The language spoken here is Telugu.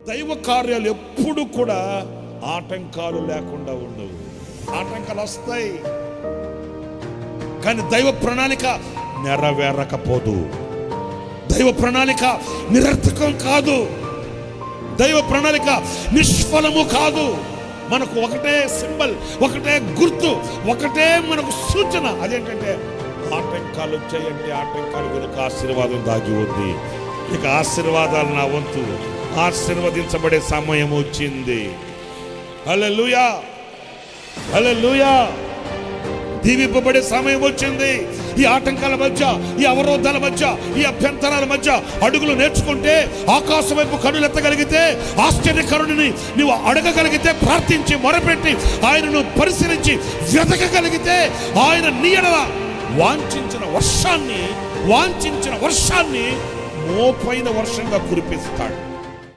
దైవ కార్యాలు ఎప్పుడు కూడా ఆటంకాలు లేకుండా ఉండవు. ఆటంకాలు వస్తాయి, కానీ దైవ ప్రణాళిక నెరవేరకపోదు. దైవ ప్రణాళిక నిరర్థకం కాదు. దైవ ప్రణాళిక నిష్ఫలము కాదు. మనకు ఒకటే సింబల్, ఒకటే గుర్తు, ఒకటే మనకు సూచన. అదేంటంటే ఆటంకాలు వచ్చాయంటే ఆటంకాలు వెనుక ఆశీర్వాదం దాగి ఉంది. ఇక ఆశీర్వాదాలు నా వంతు. ఆశీర్వదించబడే సమయం వచ్చింది. హల్లెలూయా, హల్లెలూయా. దీవింపబడే సమయం వచ్చింది. ఈ ఆటంకాల మధ్య, ఈ అవరోధాల మధ్య, ఈ అభ్యంతరాల మధ్య అడుగులు నేర్చుకుంటే, ఆకాశం వైపు కనులెత్తగలిగితే, ఆశ్చర్యకరుడిని నువ్వు అడగగలిగితే, ప్రార్థించి మొరపెట్టి ఆయనను పరిశీలించి వెతకగలిగితే, ఆయన నీ ఎడల వాంఛించిన వర్షాన్ని మోపైన వర్షంగా కురిపిస్తాడు.